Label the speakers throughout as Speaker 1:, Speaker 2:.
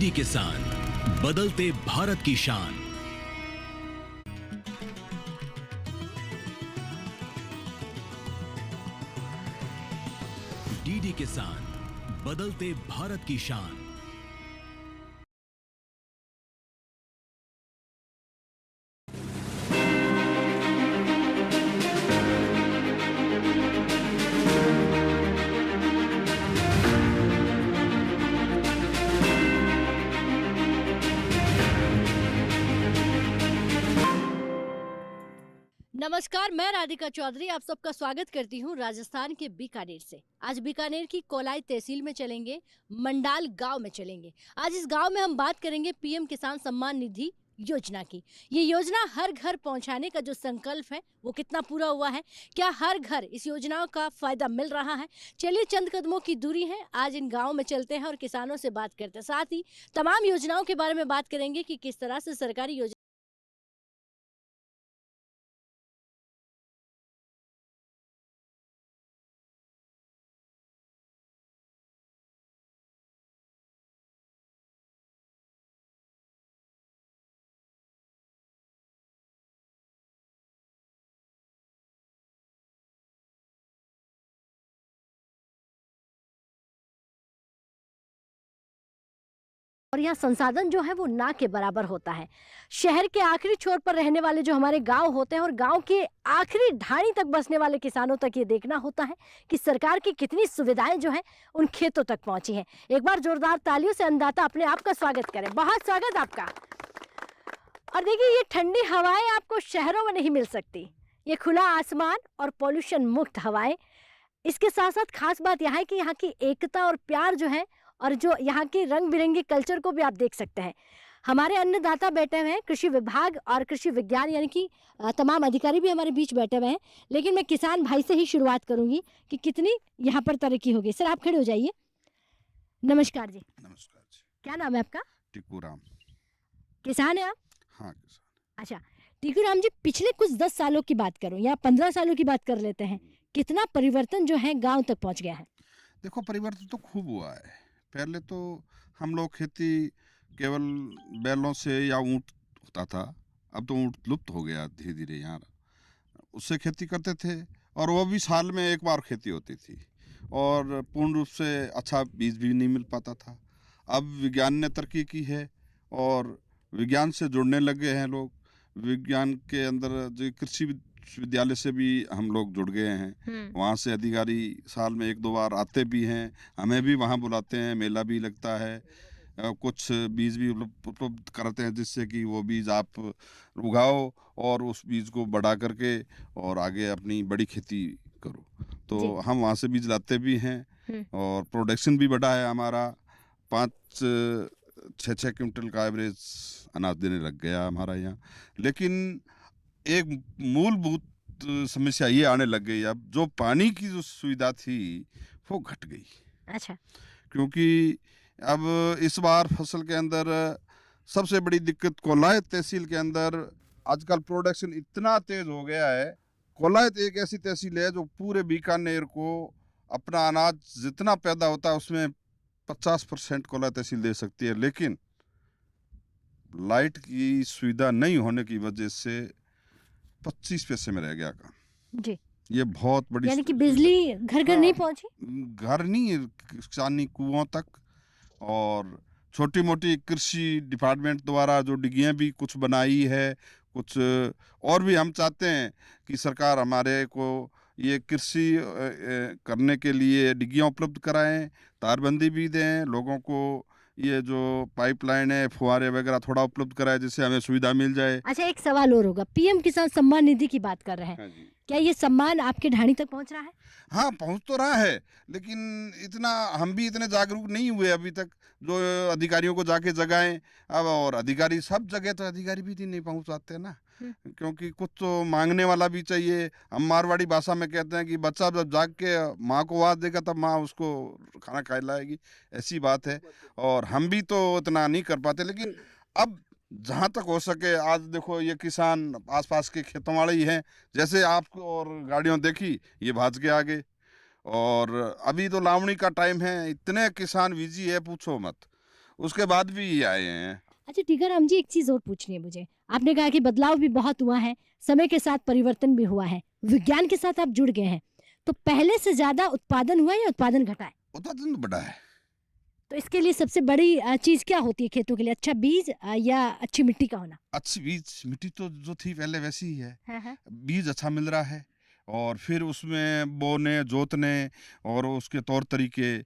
Speaker 1: DD किसान, बदलते भारत की शान। डीडी किसान, बदलते भारत की शान।
Speaker 2: नमस्कार, मैं राधिका चौधरी आप सबका स्वागत करती हूँ राजस्थान के बीकानेर से। आज बीकानेर की कोलाई तहसील में चलेंगे, मंडाल गांव में चलेंगे। आज इस गांव में हम बात करेंगे पीएम किसान सम्मान निधि योजना की। ये योजना हर घर पहुंचाने का जो संकल्प है वो कितना पूरा हुआ है, क्या हर घर इस योजना का फायदा मिल रहा है? चलिए, चंद कदमों की दूरी है, आज इन गाँव में चलते हैं और किसानों से बात करते हैं। साथ ही तमाम योजनाओं के बारे में बात करेंगे कि किस तरह से सरकारी योजना और यहाँ संसाधन जो है वो ना के बराबर होता है। शहर के आखिरी छोर पर रहने वाले जो हमारे गांव होते हैं और गांव के आखिरी ढाणी तक बसने वाले किसानों तक ये देखना होता है कि सरकार की कितनी सुविधाएं जो है उन खेतों तक पहुंची हैं। एक बार जोरदार तालियों से अन्नदाता अपने आप का स्वागत करें। बहुत स्वागत आपका। और देखिए, ये ठंडी हवाएं आपको शहरों में नहीं मिल सकती। ये खुला आसमान और पॉल्यूशन मुक्त हवाएं, इसके साथ साथ खास बात यह है कि यहाँ की एकता और प्यार जो है और जो यहाँ के रंग बिरंगे कल्चर को भी आप देख सकते हैं। हमारे अन्नदाता बैठे हुए हैं, कृषि विभाग और कृषि विज्ञान यानी कि तमाम अधिकारी भी हमारे बीच बैठे हुए हैं। लेकिन मैं किसान भाई से ही शुरुआत करूंगी कि कितनी यहाँ पर तरक्की होगी। सर, आप खड़े हो जाइए। नमस्कार जी।
Speaker 3: नमस्कार जी।
Speaker 2: क्या नाम है आपका?
Speaker 3: टिकू राम।
Speaker 2: किसान है आप?
Speaker 3: हाँ, किसान।
Speaker 2: अच्छा, टिकू राम जी, पिछले कुछ 10 सालों की बात करूं या 15 सालों की बात कर लेते हैं, कितना परिवर्तन जो है गांव तक पहुंच गया है?
Speaker 3: देखो, परिवर्तन तो खूब हुआ है। पहले तो हम लोग खेती केवल बैलों से या ऊँट होता था। अब तो ऊँट लुप्त हो गया धीरे धीरे। यहाँ उससे खेती करते थे और वो भी साल में एक बार खेती होती थी और पूर्ण रूप से अच्छा बीज भी नहीं मिल पाता था। अब विज्ञान ने तरक्की की है और विज्ञान से जुड़ने लगे हैं लोग। विज्ञान के अंदर जो कृषि विश्वविद्यालय से भी हम लोग जुड़ गए हैं। वहाँ से अधिकारी साल में 1-2 बार आते भी हैं, हमें भी वहाँ बुलाते हैं, मेला भी लगता है। कुछ बीज भी उपलब्ध कराते हैं जिससे कि वो बीज आप उगाओ और उस बीज को बढ़ा करके और आगे अपनी बड़ी खेती करो। तो हम वहाँ से बीज लाते भी हैं और प्रोडक्शन भी बढ़ा है हमारा। 5-6 क्विंटल का एवरेज अनाज देने लग गया हमारा यहाँ। लेकिन एक मूलभूत समस्या ये आने लग गई, अब जो पानी की जो सुविधा थी वो घट गई।
Speaker 2: अच्छा।
Speaker 3: क्योंकि अब इस बार फसल के अंदर सबसे बड़ी दिक्कत कोलाई तहसील के अंदर आजकल प्रोडक्शन इतना तेज हो गया है। कोलाई एक ऐसी तहसील है जो पूरे बीकानेर को अपना अनाज जितना पैदा होता है उसमें 50% कोलाई तहसील दे सकती है। लेकिन लाइट की सुविधा नहीं होने की वजह से 25 पैसे में रह गया काम जी। ये बहुत बड़ी,
Speaker 2: यानी कि बिजली घर घर नहीं पहुंची,
Speaker 3: घर नहीं, किसानी कुओं तक। और छोटी मोटी कृषि डिपार्टमेंट द्वारा जो डिगियाँ भी कुछ बनाई है, कुछ और भी हम चाहते हैं कि सरकार हमारे को ये कृषि करने के लिए डिगियाँ उपलब्ध कराएं, तारबंदी भी दें, लोगों को ये जो पाइपलाइन है, फुहारे वगैरह थोड़ा उपलब्ध कराए जिससे हमें सुविधा मिल जाए।
Speaker 2: अच्छा, एक सवाल और होगा, पीएम किसान सम्मान निधि की बात कर रहे हैं।
Speaker 3: हाँ जी।
Speaker 2: क्या ये सम्मान आपके ढाणी तक पहुंच रहा है?
Speaker 3: हाँ, पहुंच तो रहा है, लेकिन इतना हम भी इतने जागरूक नहीं हुए अभी तक जो अधिकारियों को जाके जगाएं। अब और अधिकारी सब जगह तो अधिकारी भी नहीं पहुंच पाते ना, क्योंकि कुछ तो मांगने वाला भी चाहिए। हम मारवाड़ी भाषा में कहते हैं कि बच्चा जब जाग के माँ को आवाज़ देगा तब माँ उसको खाना खिलाएगी, ऐसी बात है। और हम भी तो इतना नहीं कर पाते, लेकिन अब जहाँ तक हो सके, आज देखो ये किसान आसपास के खेतों वाले ही हैं। जैसे आपको और गाड़ियों देखी ये भाज के आगे, और अभी तो लावणी का टाइम है, इतने किसान बिजी है पूछो मत। उसके बाद भी ये आए हैं।
Speaker 2: अच्छा टीकाराम जी, एक चीज और पूछनी है मुझे। आपने कहा कि बदलाव भी बहुत हुआ है, समय के साथ परिवर्तन भी हुआ है, विज्ञान के साथ आप जुड़ गए हैं, तो पहले से ज्यादा उत्पादन हुआ या उत्पादन घटा है?
Speaker 3: उत्पादन तो बड़ा है।
Speaker 2: तो इसके लिए सबसे बड़ी चीज क्या होती है खेतों के लिए? अच्छा बीज या अच्छी मिट्टी का होना?
Speaker 3: अच्छी बीज, मिट्टी तो जो थी पहले वैसी ही है।
Speaker 2: हाँ।
Speaker 3: बीज अच्छा मिल रहा है और फिर उसमें बोने, जोतने और उसके तौर तरीके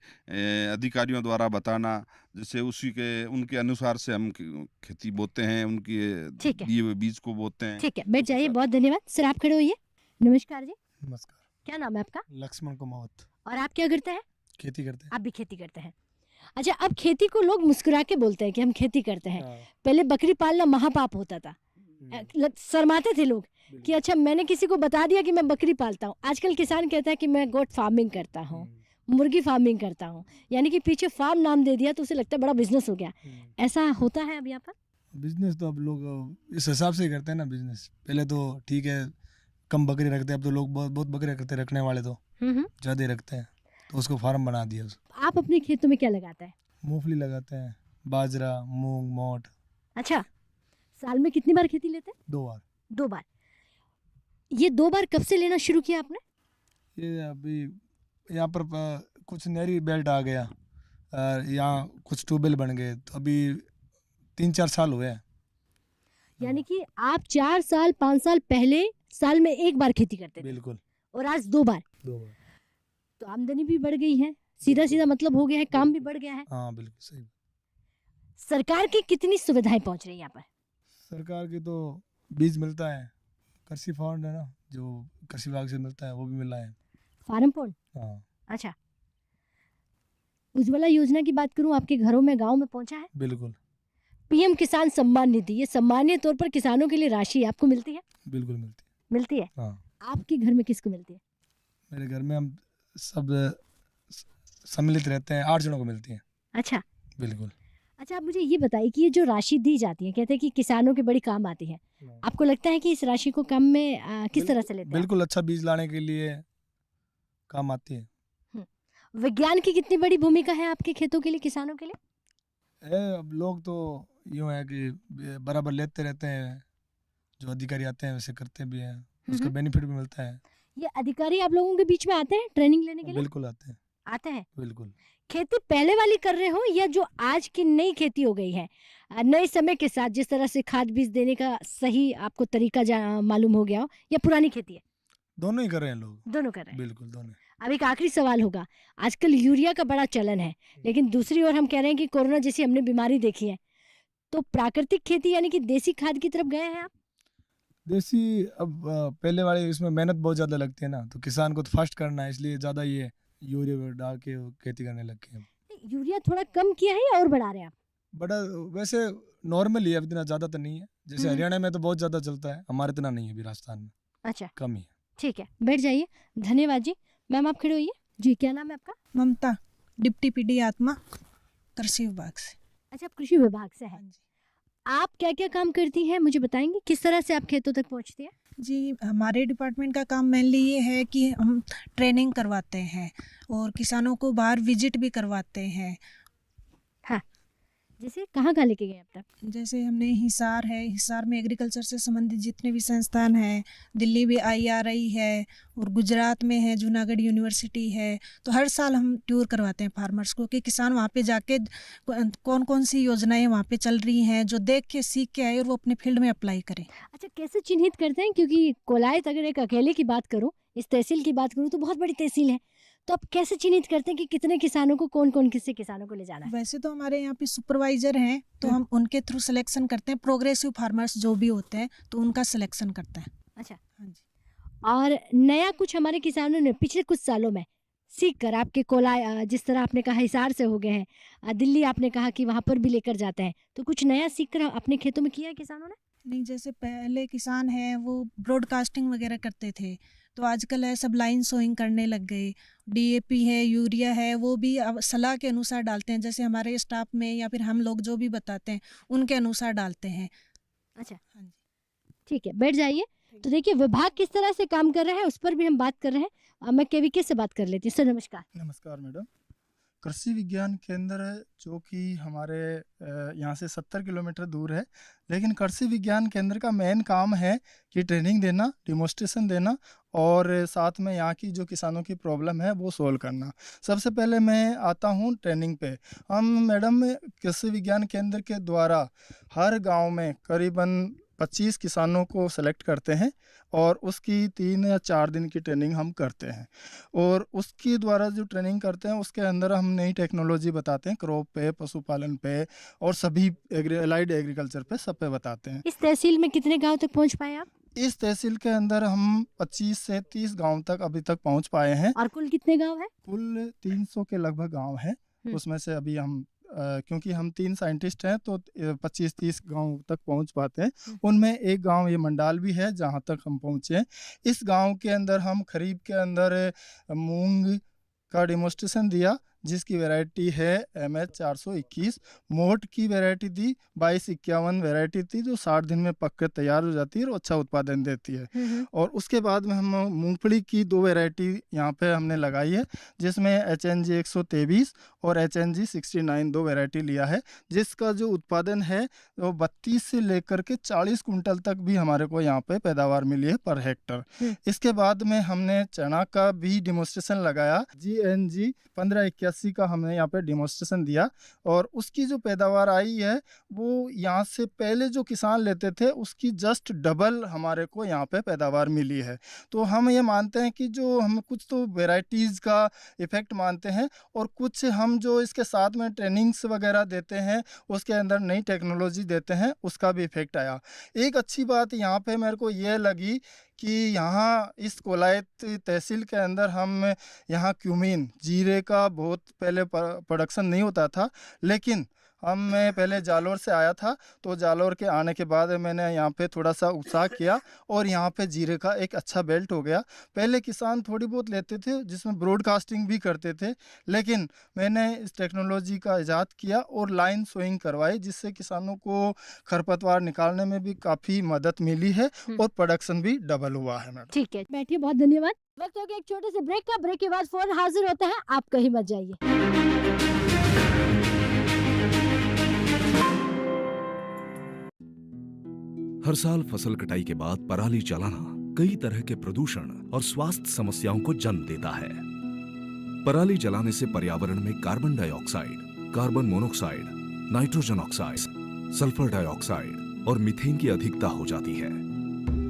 Speaker 3: अधिकारियों द्वारा बताना, जैसे उसी के उनके अनुसार से हम खेती बोते हैं, उनके
Speaker 2: ठीक है।
Speaker 3: दिए हुए बीज को बोते हैं।
Speaker 2: ठीक है, बैठ जाइए। बहुत धन्यवाद सर, आप खड़े होइए। नमस्कार जी,
Speaker 4: नमस्कार।
Speaker 2: क्या नाम है आपका?
Speaker 4: लक्ष्मण कुमावत।
Speaker 2: और आप क्या करते हैं?
Speaker 4: खेती करते हैं।
Speaker 2: आप भी खेती करते हैं। अच्छा, अब खेती को लोग मुस्कुरा के बोलते हैं कि हम खेती करते हैं।
Speaker 4: हाँ।
Speaker 2: पहले बकरी पालना महापाप होता था, शर्माते थे लोग कि अच्छा मैंने किसी को बता दिया कि मैं बकरी पालता हूँ। आजकल किसान कहता है कि मैं गोट फार्मिंग करता हूँ, मुर्गी फार्मिंग करता हूँ, यानी कि पीछे फार्म नाम दे दिया तो उसे लगता है बड़ा बिजनेस हो गया। ऐसा होता है अब यहाँ पर?
Speaker 4: बिजनेस तो अब लोग इस हिसाब से ही करते हैं ना बिजनेस। पहले तो ठीक है कम बकरी रखते हैं, अब तो लोग बहुत बहुत बकरी रखते हैं, रखने वाले तो ज़्यादा ही रखते हैं, तो उसको फार्म बना दिया।
Speaker 2: आप अपने खेतों में क्या लगाते हैं?
Speaker 4: मूंगफली लगाते हैं, बाजरा, मूंग, मोट।
Speaker 2: अच्छा, साल में कितनी बार खेती लेते हैं?
Speaker 4: 2 बार।
Speaker 2: 2 बार। ये 2 बार कब से लेना शुरू किया आपने?
Speaker 4: ये अभी यहाँ पर कुछ नहरी बेल्ट आ गया, यहाँ कुछ ट्यूबवेल बन गए, तो अभी 3-4 साल हुए हैं।
Speaker 2: यानी कि आप 4 साल 5 साल पहले साल में 1 बार खेती करते थे
Speaker 4: बिल्कुल।
Speaker 2: और आज 2 बार।
Speaker 4: 2 बार।
Speaker 2: तो आमदनी भी बढ़ गई है, सीधा सीधा मतलब हो गया है, काम भी बढ़ गया है।
Speaker 4: हाँ बिल्कुल सही।
Speaker 2: सरकार की कितनी सुविधाएं पहुंच रही है यहाँ पर?
Speaker 4: सरकार की तो बीज मिलता है, कृषि फंड है ना जो कृषि विभाग से मिलता है, वो भी मिला है।
Speaker 2: Farm fund?
Speaker 4: हाँ
Speaker 2: अच्छा, उज्ज्वला योजना की बात करूं, आपके घरों में गांव में पहुंचा है?
Speaker 4: बिल्कुल।
Speaker 2: पीएम किसान सम्मान निधि, ये सामान्य तौर पर किसानों के लिए राशि आपको मिलती है?
Speaker 4: बिल्कुल मिलती
Speaker 2: मिलती है।
Speaker 4: है। हाँ
Speaker 2: आपके घर में किसको मिलती है?
Speaker 4: मेरे घर में हम सब सम्मिलित रहते हैं, 8 जनों को मिलती है।
Speaker 2: अच्छा।
Speaker 4: बिल्कुल।
Speaker 2: अच्छा, आप मुझे ये बताइए कि ये जो राशि दी जाती है, कहते हैं कि किसानों के बड़ी काम आती है, आपको लगता है कि इस राशि को काम में किस तरह से लेते हैं?
Speaker 4: बिल्कुल, अच्छा बीज लाने के लिए काम आती है।
Speaker 2: विज्ञान की कितनी बड़ी भूमिका है आपके खेतों के लिए, किसानों के लिए?
Speaker 4: अब लोग तो यूँ है कि बराबर लेते रहते हैं, जो अधिकारी आते हैं वैसे करते भी हैं, उसका बेनिफिट भी मिलता है।
Speaker 2: ये अधिकारी आप लोगों के बीच में आते हैं ट्रेनिंग लेने के लिए?
Speaker 4: बिल्कुल आते हैं।
Speaker 2: आते हैं।
Speaker 4: बिल्कुल।
Speaker 2: खेती पहले वाली कर रहे हो या जो आज की नई खेती हो गई है, नए समय के साथ जिस तरह से खाद बीज देने का सही आपको तरीका मालूम हो गया हो, या पुरानी खेती है?
Speaker 4: दोनों ही कर रहे हैं लोग।
Speaker 2: दोनों कर रहे हैं।
Speaker 4: बिल्कुल दोनों।
Speaker 2: अब एक आखिरी सवाल होगा, आजकल यूरिया का बड़ा चलन है, लेकिन दूसरी ओर हम कह रहे हैं कि कोरोना जैसी हमने बीमारी देखी है, तो प्राकृतिक खेती यानी कि देसी खाद की तरफ गए हैं आप?
Speaker 4: देसी अब पहले वाले इसमें मेहनत बहुत ज़्यादा लगती है ना, तो किसान को तो फास्ट करना है, इसलिए ज़्यादा ये यूरिया डाल के खेती करने लग गए।
Speaker 2: यूरिया थोड़ा कम किया है या और बढ़ा रहे हैं आप?
Speaker 4: बड़ा वैसे नॉर्मल ही है, इतना ज़्यादा तो नहीं है। जैसे हरियाणा में तो बहुत ज़्यादा चलता है, हमारे इतना नहीं है अभी राजस्थान में।
Speaker 2: अच्छा,
Speaker 4: कम ही है।
Speaker 2: ठीक है, बैठ जाइए। धन्यवाद जी। मैम आप खड़े होइए जी। क्या नाम है आपका?
Speaker 5: ममता, डिप्टी पीडी आत्मा, कृषि विभाग से।
Speaker 2: अच्छा, आप कृषि विभाग से हैं। आप क्या क्या काम करती हैं मुझे बताएंगे, किस तरह से आप खेतों तक पहुंचती हैं?
Speaker 5: जी, हमारे डिपार्टमेंट का काम मेनली ये है कि हम ट्रेनिंग करवाते हैं और किसानों को बाहर विजिट भी करवाते हैं।
Speaker 2: हाँ, जैसे कहाँ कहाँ लेके गए अब तक?
Speaker 5: जैसे हमने हिसार है, हिसार में एग्रीकल्चर से संबंधित जितने भी संस्थान हैं, दिल्ली में IRI है और गुजरात में है जूनागढ़ यूनिवर्सिटी है, तो हर साल हम टूर करवाते हैं फार्मर्स को कि किसान वहाँ पे जाके कौन कौन सी योजनाएं वहाँ पे चल रही हैं, जो देख के सीख के आए और वो अपने फील्ड में अप्लाई करें।
Speaker 2: अच्छा, कैसे चिन्हित करते हैं, क्योंकि कोलायत अगर एक अकेले की बात करूँ, इस तहसील की बात करूँ तो बहुत बड़ी तहसील है, तो आप कैसे चिन्हित करते हैं कि कितने किसानों को, कौन कौन किससे किसानों को ले जाना है?
Speaker 5: वैसे तो हमारे यहाँ पे सुपरवाइजर हैं, तो हम उनके थ्रू सिलेक्शन करते हैं। प्रोग्रेसिव फार्मर्स जो भी होते हैं तो उनका सिलेक्शन करते हैं।
Speaker 2: अच्छा,
Speaker 5: हाँ जी।
Speaker 2: और नया कुछ हमारे किसानों ने पिछले कुछ सालों में सीख कर आपके कोला, जिस तरह आपने कहा हिसार से हो गए हैं, दिल्ली आपने कहा कि वहाँ पर भी लेकर जाते हैं, तो कुछ नया सीख कर अपने खेतों में किया है किसानों ने?
Speaker 5: नहीं, जैसे पहले किसान हैं वो ब्रॉडकास्टिंग वगैरह करते थे, तो आजकल है सब लाइन सोइंग करने लग गए। DAP है, यूरिया है, वो भी अब सलाह के अनुसार डालते हैं, जैसे हमारे स्टाफ में या फिर हम लोग जो भी बताते हैं उनके अनुसार डालते हैं।
Speaker 2: अच्छा,
Speaker 5: हाँ जी,
Speaker 2: ठीक है, बैठ जाइए। तो देखिए विभाग किस तरह से काम कर रहा है उस पर भी हम बात कर रहे हैं। मैं KVK से बात कर लेती हूँ। सर नमस्कार।
Speaker 6: नमस्कार मैडम।
Speaker 4: कृषि विज्ञान केंद्र जो कि हमारे यहाँ से 70 किलोमीटर दूर है, लेकिन कृषि विज्ञान केंद्र का मेन काम है कि ट्रेनिंग देना, डिमोस्ट्रेशन देना और साथ में यहाँ की जो किसानों की प्रॉब्लम है वो सोल्व करना। सबसे पहले मैं आता हूँ ट्रेनिंग पे। हम मैडम कृषि विज्ञान केंद्र के द्वारा हर गांव में करीबन 25 किसानों को सेलेक्ट करते हैं और उसकी 3 या 4 दिन की ट्रेनिंग हम करते हैं और उसके द्वारा जो ट्रेनिंग करते हैं उसके अंदर हम नई टेक्नोलॉजी बताते हैं, क्रॉप पे, पशुपालन पे और सभी एलाइड एग्रीकल्चर पे, सब पे बताते हैं।
Speaker 2: इस तहसील में कितने गांव तक पहुंच पाए आप?
Speaker 4: इस तहसील के अंदर हम 25 से 30 गांव तक अभी तक पहुंच पाए हैं।
Speaker 2: और कुल कितने गांव है?
Speaker 4: कुल 300 के लगभग गांव हैं। उसमें से अभी हम क्योंकि हम 3 साइंटिस्ट हैं तो 25-30 गांव तक पहुंच पाते हैं। उनमें एक गांव ये मंडाल भी है जहां तक हम पहुंचे। इस गांव के अंदर हम खरीफ के अंदर मूंग का डेमोस्ट्रेशन दिया जिसकी वैरायटी है MH 421। मोट की वैरायटी दी 2251 वैरायटी थी जो 60 दिन में पक कर तैयार हो जाती है और अच्छा उत्पादन देती है। और उसके बाद में हम मूंगफली की 2 वैरायटी यहाँ पे हमने लगाई है जिसमें HNG 123 और HNG 69 2 वैरायटी लिया है, जिसका जो उत्पादन है वो 32 से लेकर के 40 कुंटल तक भी हमारे को यहाँ पे पैदावार मिली है पर हेक्टर। इसके बाद में हमने चना का भी डिमोस्ट्रेशन लगाया, GNG 1581 का हमने यहाँ पे डिमोस्ट्रेशन दिया और उसकी जो पैदावार आई है वो यहाँ से पहले जो किसान लेते थे उसकी जस्ट डबल हमारे को यहाँ पे पैदावार मिली है। तो हम ये मानते हैं कि जो हम कुछ तो वेराइटीज़ का इफ़ेक्ट मानते हैं और कुछ हम जो इसके साथ में ट्रेनिंग्स वगैरह देते हैं उसके अंदर नई टेक्नोलॉजी देते हैं उसका भी इफ़ेक्ट आया। एक अच्छी बात यहाँ पे मेरे को ये लगी कि यहाँ इस कोलायत तहसील के अंदर हम यहाँ क्यूमीन जीरे का बहुत पहले प्रोडक्शन नहीं होता था, लेकिन मैं पहले जालोर से आया था तो जालोर के आने के बाद मैंने यहाँ पे थोड़ा सा उत्साह किया और यहाँ पे जीरे का एक अच्छा बेल्ट हो गया। पहले किसान थोड़ी बहुत लेते थे जिसमें ब्रॉडकास्टिंग भी करते थे, लेकिन मैंने इस टेक्नोलॉजी का इजाद किया और लाइन सोइंग करवाई जिससे किसानों को खरपतवार निकालने में भी काफ़ी मदद मिली है और प्रोडक्शन भी डबल हुआ है। मैडम
Speaker 2: ठीक है, बैठिए, बहुत धन्यवाद। वक्त हो गया एक छोटे से ब्रेक का। ब्रेक के बाद फोन हाजिर होता है, आप कहीं मत जाइए।
Speaker 1: हर साल फसल कटाई के बाद पराली जलाना कई तरह के प्रदूषण और स्वास्थ्य समस्याओं को जन्म देता है। पराली जलाने से पर्यावरण में carbon dioxide, carbon monoxide, nitrogen oxide, sulphur dioxide और मीथेन की अधिकता हो जाती है,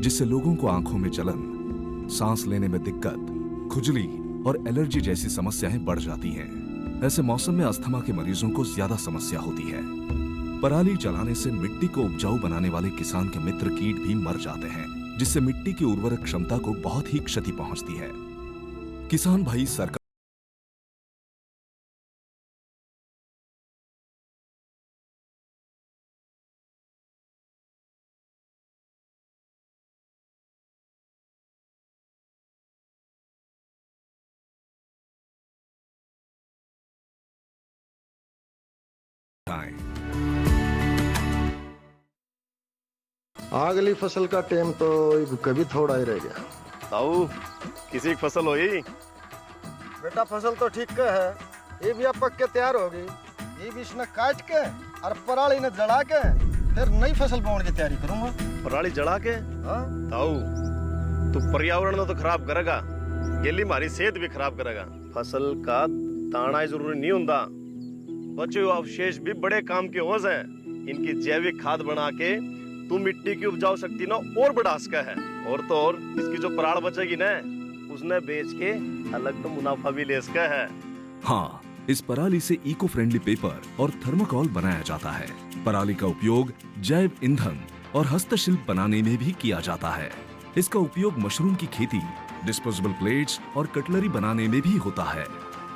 Speaker 1: जिससे लोगों को आंखों में जलन, सांस लेने में दिक्कत, खुजली और एलर्जी जैसी समस्याएं बढ़ जाती हैं। ऐसे मौसम में अस्थमा के मरीजों को ज्यादा समस्या होती है। पराली जलाने से मिट्टी को उपजाऊ बनाने वाले किसान के मित्र कीट भी मर जाते हैं, जिससे मिट्टी की उर्वरक क्षमता को बहुत ही क्षति पहुंचती है। किसान भाई सरकार
Speaker 6: अगली फसल का टाइम तो कभी थोड़ा ही रह गया।
Speaker 7: ताऊ किसी की फसल हुई?
Speaker 6: बेटा फसल तो ठीक का है, ये भी अब पक के तैयार होगी। ये बीच में काट के और पराली ने जला के फिर नई फसल बोने की तैयारी करूंगा।
Speaker 7: पराली जला के?
Speaker 6: हाँ
Speaker 7: ताऊ तू पर्यावरण तो खराब करेगा, गेली हमारी सेहत भी खराब करेगा। फसल का दाना जरूरी नहीं होता, बचे हुए अवशेष भी बड़े काम के हो जाए। इनकी जैविक खाद बना के तू मिट्टी की उपजाऊ शक्ति ना और बढ़ा सका है। और तो और इसकी जो पराल बचेगी ना उसने बेच के अलग तो मुनाफा भी ले सका है।
Speaker 1: हाँ, इस पराली से इको फ्रेंडली पेपर और थर्मोकोल बनाया जाता है। पराली का उपयोग जैव ईंधन और हस्तशिल्प बनाने में भी किया जाता है। इसका उपयोग मशरूम की खेती, डिस्पोजेबल प्लेट्स और कटलरी बनाने में भी होता है।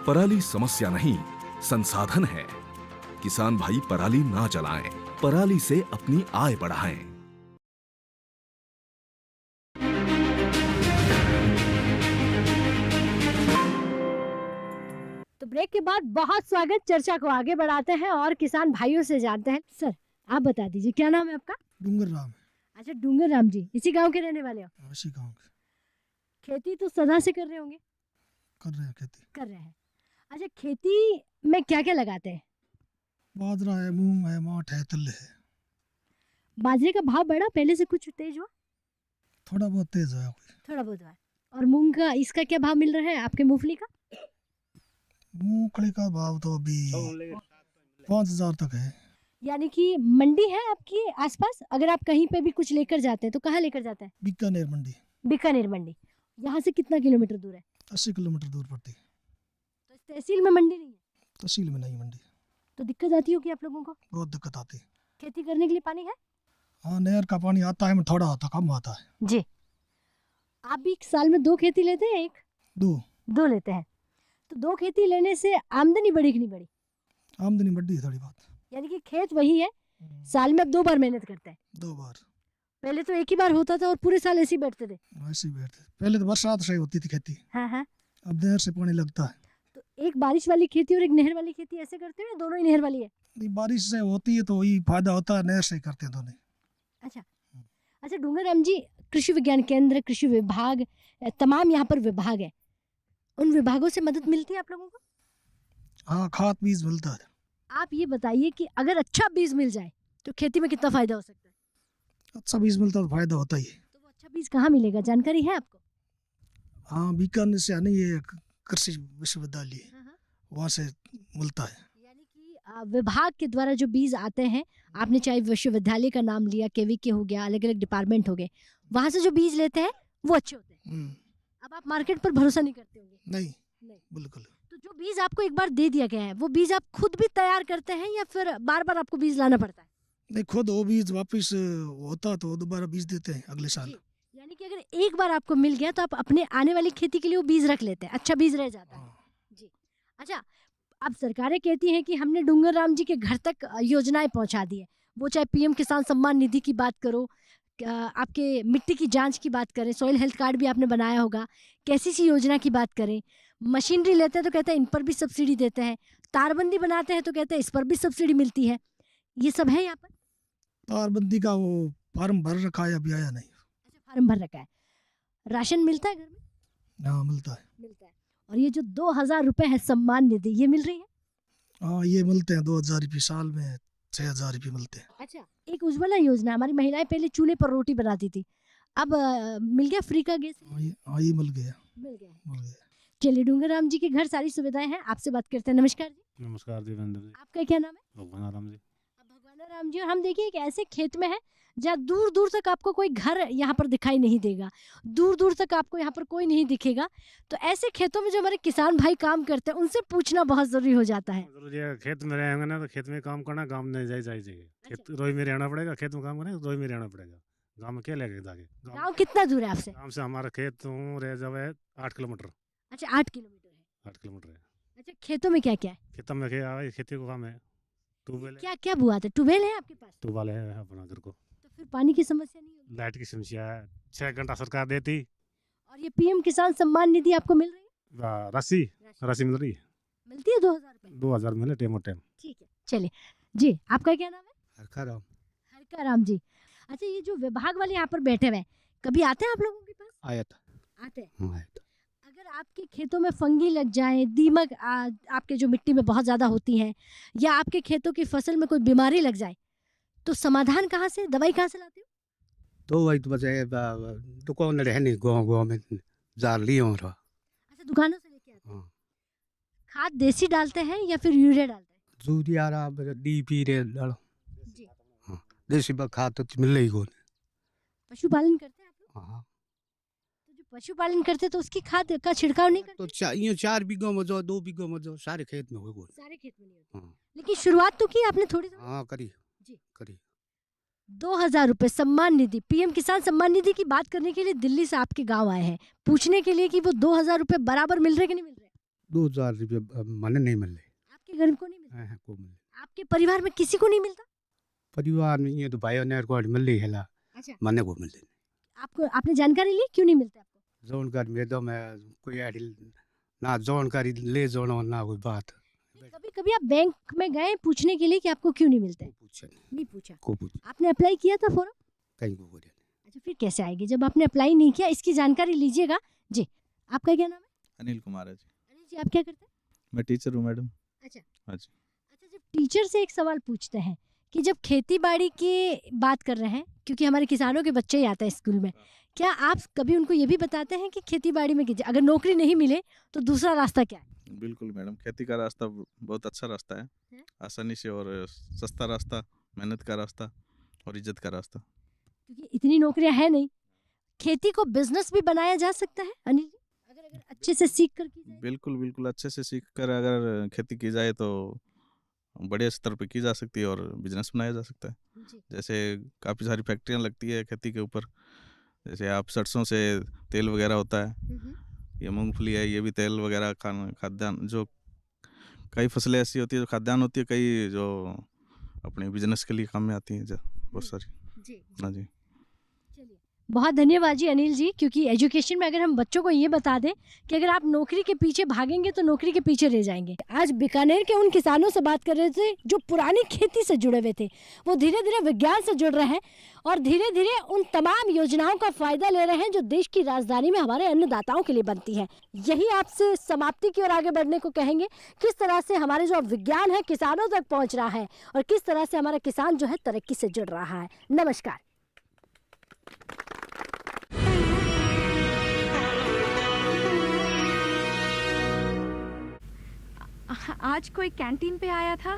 Speaker 1: पराली समस्या नहीं, संसाधन है। किसान भाई पराली ना जलाएं, पराली से अपनी आय बढ़ाएं।
Speaker 2: तो ब्रेक के बाद बहुत स्वागत। चर्चा को आगे बढ़ाते हैं और किसान भाइयों से जानते हैं। सर आप बता दीजिए, क्या नाम है आपका?
Speaker 4: डूंगर राम।
Speaker 2: अच्छा, डूंगर राम जी, इसी गांव के रहने वाले हो?
Speaker 4: इसी गाँव के।
Speaker 2: खेती तो सदा से कर रहे होंगे?
Speaker 4: कर रहे हैं खेती।
Speaker 2: कर रहे हैं। अच्छा, खेती में क्या क्या लगाते हैं?
Speaker 8: बाजरा है, मूंग है, माठ है, तिल है।
Speaker 2: बाजरे का भाव बढ़ा, पहले से कुछ तेज हुआ?
Speaker 8: थोड़ा बहुत तेज है।
Speaker 2: थोड़ा बहुत हुआ। और मूंग का इसका क्या भाव मिल रहा है आपके मूंगफली का?
Speaker 8: मूंगफली का भाव तो अभी 5,000 तक है।
Speaker 2: यानी कि मंडी है आपकी आसपास? अगर आप कहीं पे भी कुछ लेकर जाते हैं तो कहाँ लेकर जाते हैं?
Speaker 8: बीकानेर मंडी।
Speaker 2: बीकानेर मंडी। यहाँ से कितना किलोमीटर दूर है?
Speaker 8: 80 किलोमीटर दूर पड़ती है।
Speaker 2: तो इस तहसील में मंडी नहीं है?
Speaker 8: तहसील में नहीं मंडी।
Speaker 2: तो दिक्कत आती होगी आप लोगों को?
Speaker 8: बहुत दिक्कत आती है।
Speaker 2: खेती करने के लिए पानी है?
Speaker 8: हाँ, नहर का पानी आता है, थोड़ा आता, कम आता है।
Speaker 2: जी। आप भी साल में 2 खेती लेते हैं? एक
Speaker 8: 2
Speaker 2: लेते हैं। तो 2 खेती लेने से आमदनी बढ़ी कि नहीं बढ़ी?
Speaker 8: आमदनी बढ़ी है थोड़ी बहुत।
Speaker 2: यानी कि खेत वही है, साल में आप 2 बार मेहनत करते हैं?
Speaker 8: 2 बार।
Speaker 2: पहले तो एक ही बार होता था और पूरे साल ऐसे ही बैठते थे?
Speaker 8: ऐसे ही बैठते। पहले तो बरसात से होती थी खेती।
Speaker 2: हाँ हाँ।
Speaker 8: अब नहर से पानी लगता है।
Speaker 2: तो एक बारिश वाली खेती और एक नहर वाली खेती ऐसे करते हैं या दोनों ही नहर वाली है?
Speaker 8: नहीं, बारिश से होती है तो वही फायदा होता है, नहर से ही करते हैं दोनों।
Speaker 2: अच्छा डूंगरराम जी, कृषि विज्ञान केंद्र, कृषि विभाग, तमाम यहाँ पर विभाग है, उन विभागों से मदद मिलती है आप लोगों को?
Speaker 8: हाँ, खाद बीज मिलता है।
Speaker 2: आप ये बताइए कि अगर अच्छा बीज मिल जाए तो खेती में कितना फायदा हो सकता है?
Speaker 8: अच्छा बीज मिलता है तो फायदा होता ही है।
Speaker 2: तो वो अच्छा बीज कहाँ मिलेगा, जानकारी है आपको?
Speaker 8: हाँ, बीकानेर से नहीं, ये कृषि विश्वविद्यालय वहाँ से मिलता है।
Speaker 2: यानी कि विभाग के द्वारा जो बीज आते हैं, आपने चाहे विश्वविद्यालय का नाम लिया, केवीके हो गया, अलग अलग डिपार्टमेंट हो गए, वहाँ से जो बीज लेते हैं वो अच्छे होते हैं। अब आप मार्केट पर भरोसा नहीं करते होंगे?
Speaker 8: नहीं, बिल्कुल।
Speaker 2: तो जो बीज आपको एक बार दे दिया गया है, वो बीज आप खुद भी तैयार करते हैं या फिर बार बार आपको बीज लाना पड़ता है?
Speaker 8: नहीं, खुद वो बीज वापस होता तो दोबारा बीज देते हैं अगले साल।
Speaker 2: यानी कि अगर एक बार आपको मिल गया तो आप अपने आने वाली खेती के लिए वो बीज रख लेते हैं, अच्छा बीज रह जाता है। जी। अच्छा, अब सरकारें कहती हैं कि हमने डूंगरराम जी के घर तक योजनाएं पहुंचा दी है, वो चाहे पीएम किसान सम्मान निधि की बात करो, आपके मिट्टी की जांच की बात करें, सॉइल हेल्थ कार्ड भी आपने बनाया होगा, कैसी योजना की बात करें, मशीनरी लेते हैं तो कहते हैं इन पर भी सब्सिडी देते हैं, तारबंदी बनाते हैं तो कहते हैं इस पर भी सब्सिडी मिलती है, ये सब है यहाँ पर?
Speaker 8: तारबंदी का वो फार्म भर रखा है, अभी आया नहीं।
Speaker 2: अच्छा, फार्म भर रखा है। राशन मिलता है घर में?
Speaker 8: हाँ, मिलता है।
Speaker 2: और ये जो 2,000 रुपए है सम्मान निधि, ये मिल रही है?
Speaker 8: हाँ, ये मिलते हैं 2,000 रुपये साल में, 6,000 रुपये मिलते हैं।
Speaker 2: अच्छा, एक उज्ज्वला योजना, हमारी महिलाएं पहले चूल्हे पर रोटी बनाती थी, अब मिल गया फ्री का गैस?
Speaker 8: हाँ, ये मिल गया।
Speaker 2: चलिए, डूंगरराम जी के घर सारी सुविधाएं हैं, आपसे बात करते हैं। नमस्कार जी।
Speaker 9: नमस्कार देवेंद्र जी।
Speaker 2: आपका क्या नाम है?
Speaker 9: भगवान जी।
Speaker 2: भगवान जी, और हम देखिए एक ऐसे खेत में है जहाँ दूर दूर तक आपको कोई घर यहाँ पर दिखाई नहीं देगा, दूर दूर तक आपको यहाँ पर कोई नहीं दिखेगा। तो ऐसे खेतों में जो हमारे किसान भाई काम करते हैं उनसे पूछना बहुत जरूरी हो जाता है।
Speaker 9: जरूरी है, खेत में रहेंगे ना तो खेत में काम करना, गाँव में नहीं जाइए। खेत रोज में रहना पड़ेगा, खेत में काम करना रोज में रहना पड़ेगा, गाँव में क्या लेके जाके?
Speaker 2: गाँव कितना दूर है आपसे?
Speaker 9: गाँव से हमारा खेत रह जावे 8 किलोमीटर।
Speaker 2: अच्छा, 8 किलोमीटर है।
Speaker 9: 8 किलोमीटर है।
Speaker 2: अच्छा, खेतों में क्या क्या है?
Speaker 9: खेतों में खेती को काम है, ट्यूबवेल
Speaker 2: क्या क्या बुआते? ट्यूबवेल है आपके पास?
Speaker 9: ट्यूबवेल है अपना घर को।
Speaker 2: तो फिर पानी की समस्या नहीं होगी?
Speaker 9: लाइट की समस्या है, 6 घंटा सरकार देती।
Speaker 2: और ये पीएम किसान सम्मान निधि आपको मिल रही है?
Speaker 9: राशि मिल रही है,
Speaker 2: मिलती है 2,000 रुपए?
Speaker 9: 2,000 मिले टाइम।
Speaker 2: ठीक है, चलिए जी। आपका क्या नाम है?
Speaker 8: हरकाराम।
Speaker 2: हरकाराम जी। अच्छा, ये जो विभाग वाले यहाँ पर बैठे हुए हैं, कभी आते हैं आप लोगों के पास? आते हैं। अगर आपके खेतों में फंगी लग जाए, दीमक आपके जो मिट्टी में बहुत ज्यादा होती हैं, या आपके खेतों की फसल में कोई बीमारी लग जाए, तो समाधान कहाँ से, दवाई कहाँ से लाते हो?
Speaker 10: तो वही तो बस दुकान रहने गाँव में जा ली हो रहा।
Speaker 2: अच्छा, दुकानों से लेके आते हैं।
Speaker 10: हाँ।
Speaker 2: खाद देसी डालते हैं या फिर यूरिया डालते हैं?
Speaker 10: यूरिया रहा, DP रे डालो।
Speaker 2: जी।
Speaker 10: हाँ, देसी खाद तो मिल रही को।
Speaker 2: पशुपालन करते हैं आप लोग?
Speaker 10: हाँ।
Speaker 2: तो जो पशुपालन करते हैं तो उसकी खाद का छिड़काव नहीं करते?
Speaker 10: तो 4 बीघा में जाओ, 2 बीघा में जाओ, सारे खेत में हो।
Speaker 2: सारे खेत में नहीं होते।
Speaker 10: हाँ।
Speaker 2: लेकिन शुरुआत तो की आपने थोड़ी।
Speaker 10: हाँ, करी
Speaker 2: जी।
Speaker 10: करी।
Speaker 2: 2,000 रुपए सम्मान निधि, पीएम किसान सम्मान निधि की बात करने के लिए दिल्ली से आपके गांव आए हैं, पूछने के लिए कि वो 2,000 रुपए बराबर मिल रहे कि नहीं मिल रहे?
Speaker 10: 2,000 रुपये मन नहीं मिल रहे।
Speaker 2: आपके गरीब को नहीं मिलता?
Speaker 10: हाँ, को मिल।
Speaker 2: आपके परिवार में किसी को नहीं मिलता?
Speaker 10: परिवार में ये तो भाई ने को मिल रही है।
Speaker 2: अच्छा,
Speaker 10: मने को मिल रही।
Speaker 2: आपको आपने जानकारी ली, क्यों नहीं मिलता आपको?
Speaker 10: जानकारी में तो मैं कोई ना जानकारी ले जाना ना कोई बात।
Speaker 2: कभी कभी आप बैंक में गए पूछने के लिए कि आपको क्यों नहीं मिलते? नहीं पूछा। आपने अप्लाई किया था फॉर्म?
Speaker 10: कहीं को करे।
Speaker 2: अच्छा, फिर कैसे आएगी जब आपने अप्लाई नहीं किया? इसकी जानकारी लीजिएगा जी। आपका क्या नाम है?
Speaker 11: अनिल कुमार है जी।
Speaker 2: अनिल जी, आप क्या करते हैं?
Speaker 11: मैं टीचर हूँ मैडम।
Speaker 2: अच्छा,
Speaker 11: हाँ जी।
Speaker 2: अच्छा, जब टीचर से एक सवाल पूछते हैं कि जब खेती बाड़ी की बात कर रहे हैं, क्योंकि हमारे किसानों के बच्चे ही आते हैं स्कूल में, क्या आप कभी उनको ये भी बताते हैं कि खेती बाड़ी में कीजिए, अगर नौकरी नहीं मिले तो दूसरा रास्ता क्या है?
Speaker 11: बिल्कुल मैडम, खेती का रास्ता बहुत अच्छा रास्ता है, आसानी से और सस्ता रास्ता, मेहनत का रास्ता और इज्जत का रास्ता।
Speaker 2: क्योंकि इतनी नौकरियां है नहीं, खेती को बिजनेस भी बनाया जा सकता है अनिल जी, अगर अच्छे से सीख कर की जाए।
Speaker 11: बिल्कुल बिल्कुल, अच्छे से सीख कर अगर खेती की जाए तो बड़े स्तर पे की जा सकती है और बिजनेस बनाया जा सकता है।
Speaker 2: जी।
Speaker 11: जैसे काफ़ी सारी फैक्ट्रियाँ लगती है खेती के ऊपर, जैसे आप सरसों से तेल वगैरह होता है, ये मूंगफली है, ये भी तेल वगैरह खाद्यान्न, जो कई फसलें ऐसी होती है जो खाद्यान्न होती है, कई जो अपने बिजनेस के लिए काम में आती हैं बहुत सारी।
Speaker 2: जी।
Speaker 11: हाँ जी।
Speaker 2: चलिए, बहुत धन्यवाद जी अनिल जी, क्योंकि एजुकेशन में अगर हम बच्चों को ये बता दें कि अगर आप नौकरी के पीछे भागेंगे तो नौकरी के पीछे रह जाएंगे। आज बीकानेर के उन किसानों से बात कर रहे थे जो पुरानी खेती से जुड़े हुए थे, वो धीरे धीरे विज्ञान से जुड़ रहे हैं और धीरे धीरे उन तमाम योजनाओं का फायदा ले रहे हैं जो देश की राजधानी में हमारे अन्नदाताओं के लिए बनती है। यही आपसे समाप्ति की ओर आगे बढ़ने को कहेंगे, किस तरह से हमारे जो विज्ञान है किसानों तक पहुँच रहा है और किस तरह से हमारा किसान जो है तरक्की से जुड़ रहा है। नमस्कार।
Speaker 12: आज कोई कैंटीन पे आया था